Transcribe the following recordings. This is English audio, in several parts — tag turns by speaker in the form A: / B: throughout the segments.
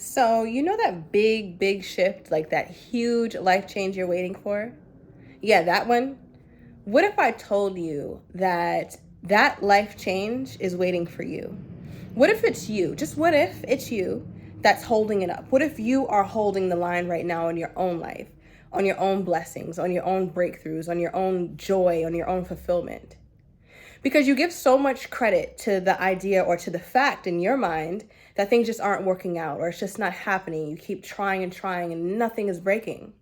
A: So, you know that big shift, like that huge life change you're waiting for? Yeah, that one. What if I told you that that life change is waiting for you? What if it's you? Just what if it's you that's holding it up? What if you are holding the line right now in your own life, on your own blessings, on your own breakthroughs, on your own joy, on your own fulfillment? Because you give so much credit to the idea or to the fact in your mind that things just aren't working out or it's just not happening. You keep trying and trying and nothing is breaking.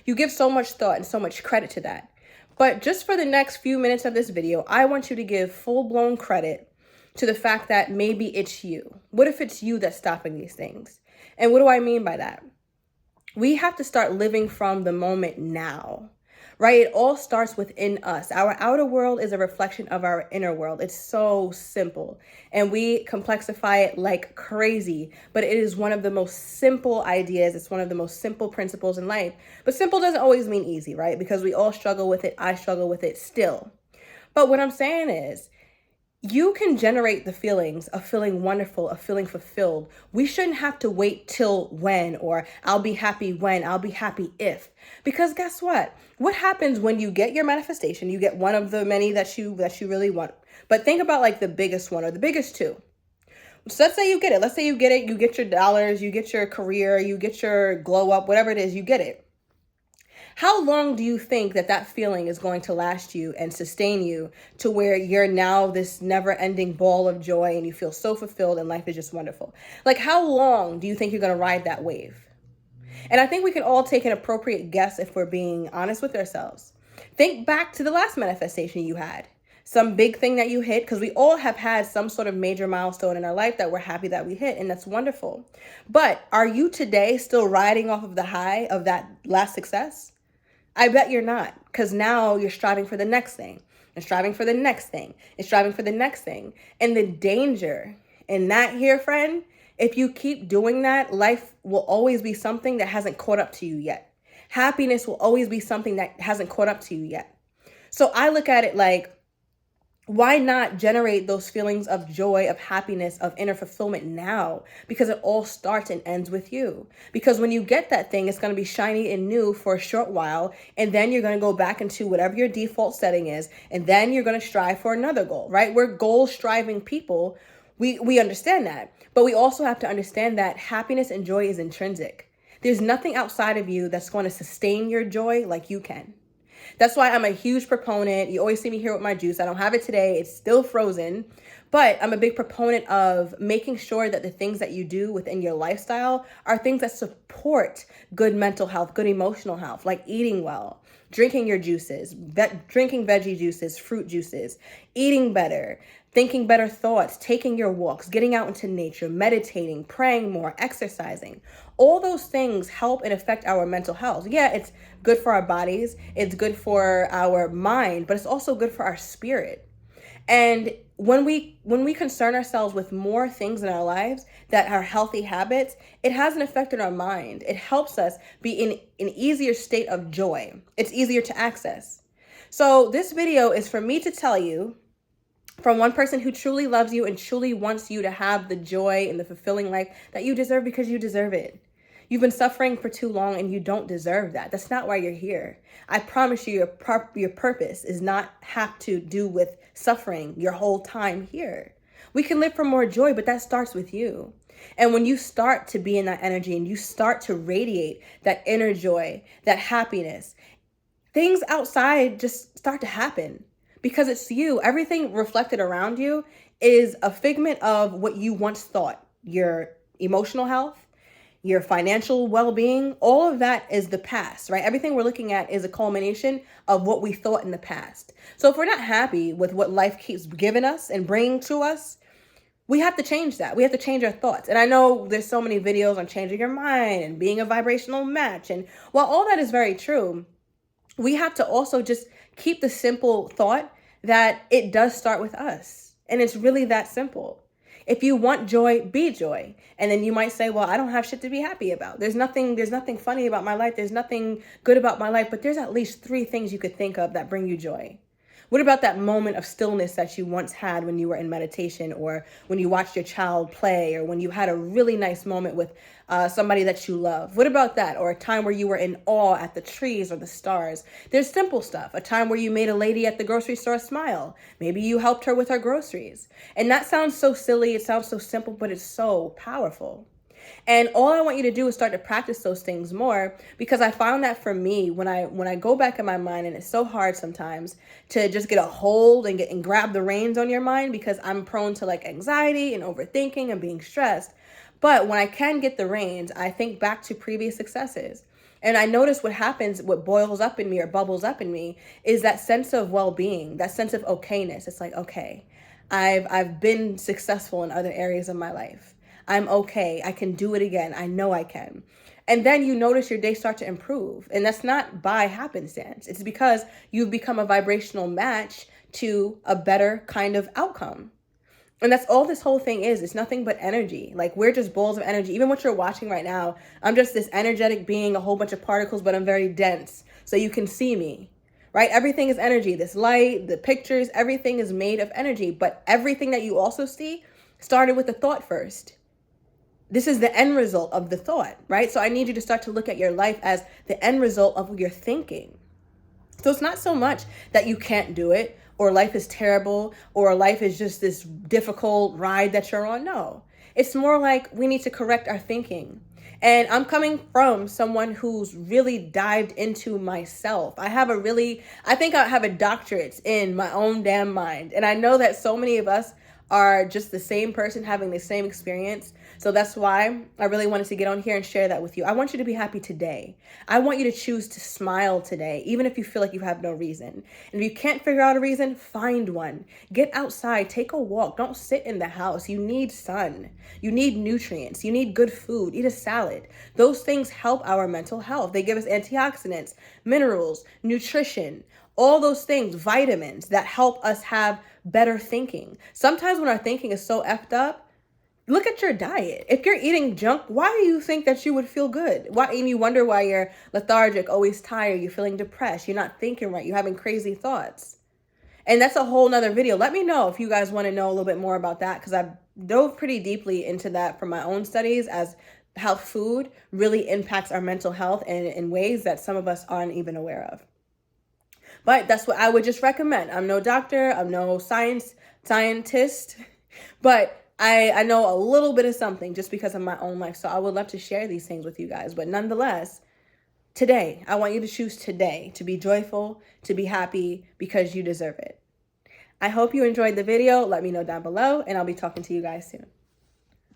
A: You give so much thought and so much credit to that. But just for the next few minutes of this video, I want you to give full-blown credit to the fact that maybe it's you. What if it's you that's stopping these things? And what do I mean by that? We have to start living from the moment now, right? It all starts within us. Our outer world is a reflection of our inner world. It's so simple, and we complexify it like crazy, but it is one of the most simple ideas. It's one of the most simple principles in life. But simple doesn't always mean easy, right? Because we all struggle with it. I struggle with it still. But what I'm saying is, you can generate the feelings of feeling wonderful, of feeling fulfilled. We shouldn't have to wait till when, or I'll be happy when, I'll be happy if. Because guess what? What happens when you get your manifestation? You get one of the many that you really want. But think about like the biggest one or the biggest two. So let's say you get it. Let's say you get it. You get your dollars, you get your career, you get your glow up, whatever it is, you get it. How long do you think that that feeling is going to last you and sustain you to where you're now this never-ending ball of joy and you feel so fulfilled and life is just wonderful? Like, how long do you think you're going to ride that wave? And I think we can all take an appropriate guess if we're being honest with ourselves. Think back to the last manifestation you had. Some big thing that you hit, because we all have had some sort of major milestone in our life that we're happy that we hit, and that's wonderful. But are you today still riding off of the high of that last success? I bet you're not, because now you're striving for the next thing and striving for the next thing and striving for the next thing. And the danger in that here, friend, if you keep doing that, life will always be something that hasn't caught up to you yet. Happiness will always be something that hasn't caught up to you yet. So I look at it like, why not generate those feelings of joy, of happiness, of inner fulfillment now? Because it all starts and ends with you. Because when you get that thing, it's going to be shiny and new for a short while. And then you're going to go back into whatever your default setting is. And then you're going to strive for another goal, right? We're goal striving people. We understand that. But we also have to understand that happiness and joy is intrinsic. There's nothing outside of you that's going to sustain your joy like you can. That's why I'm a huge proponent. You always see me here with my juice. I don't have it today. It's still frozen. But I'm a big proponent of making sure that the things that you do within your lifestyle are things that support good mental health, good emotional health, like eating well, drinking your juices, drinking veggie juices, fruit juices, eating better, thinking better thoughts, taking your walks, getting out into nature, meditating, praying more, exercising. All those things help and affect our mental health. Yeah, it's good for our bodies, it's good for our mind, but it's also good for our spirit. And when we concern ourselves with more things in our lives that are healthy habits, it has an effect on our mind. It helps us be in an easier state of joy. It's easier to access. So this video is for me to tell you, from one person who truly loves you and truly wants you to have the joy and the fulfilling life that you deserve, because you deserve it. You've been suffering for too long and you don't deserve that. That's not why you're here. I promise you, your purpose is not have to do with suffering your whole time here. We can live for more joy, but that starts with you. And when you start to be in that energy and you start to radiate that inner joy, that happiness, things outside just start to happen. Because it's you. Everything reflected around you is a figment of what you once thought. Your emotional health, your financial well-being, all of that is the past, right? Everything we're looking at is a culmination of what we thought in the past. So if we're not happy with what life keeps giving us and bringing to us, we have to change that. We have to change our thoughts. And I know there's so many videos on changing your mind and being a vibrational match. And while all that is very true, we have to also just keep the simple thought that it does start with us. And it's really that simple. If you want joy, be joy. And then you might say, well, I don't have shit to be happy about. There's nothing funny about my life. There's nothing good about my life, but there's at least 3 things you could think of that bring you joy. What about that moment of stillness that you once had when you were in meditation, or when you watched your child play, or when you had a really nice moment with somebody that you love? What about that? Or a time where you were in awe at the trees or the stars? There's simple stuff. A time where you made a lady at the grocery store smile. Maybe you helped her with her groceries. And that sounds so silly. It sounds so simple, but it's so powerful. And all I want you to do is start to practice those things more, because I found that for me, when I go back in my mind, and it's so hard sometimes to just get a hold and grab the reins on your mind, because I'm prone to like anxiety and overthinking and being stressed. But when I can get the reins, I think back to previous successes. And I notice what happens, what boils up in me or bubbles up in me, is that sense of well-being, that sense of okayness. It's like, okay, I've been successful in other areas of my life. I'm okay. I can do it again. I know I can. And then you notice your day start to improve. And that's not by happenstance. It's because you've become a vibrational match to a better kind of outcome. And that's all this whole thing is. It's nothing but energy. Like, we're just balls of energy. Even what you're watching right now, I'm just this energetic being, a whole bunch of particles, but I'm very dense. So you can see me, right? Everything is energy. This light, the pictures, everything is made of energy. But everything that you also see started with a thought first. This is the end result of the thought, right? So I need you to start to look at your life as the end result of your thinking. So it's not so much that you can't do it, or life is terrible, or life is just this difficult ride that you're on. No, it's more like we need to correct our thinking. And I'm coming from someone who's really dived into myself. I think I have a doctorate in my own damn mind. And I know that so many of us are just the same person having the same experience. So that's why I really wanted to get on here and share that with you. I want you to be happy today. I want you to choose to smile today, even if you feel like you have no reason. And if you can't figure out a reason, find one. Get outside, take a walk. Don't sit in the house. You need sun. You need nutrients. You need good food. Eat a salad. Those things help our mental health. They give us antioxidants, minerals, nutrition, all those things, vitamins that help us have better thinking. Sometimes when our thinking is so effed up, look at your diet. If you're eating junk, why do you think that you would feel good? Why? And you wonder why you're lethargic, always tired, you're feeling depressed, you're not thinking right, you're having crazy thoughts. And that's a whole nother video. Let me know if you guys want to know a little bit more about that, because I've dove pretty deeply into that from my own studies, as how food really impacts our mental health in ways that some of us aren't even aware of. But that's what I would just recommend. I'm no doctor, I'm no scientist, but I know a little bit of something just because of my own life. So I would love to share these things with you guys. But nonetheless, today, I want you to choose today to be joyful, to be happy, because you deserve it. I hope you enjoyed the video. Let me know down below, and I'll be talking to you guys soon.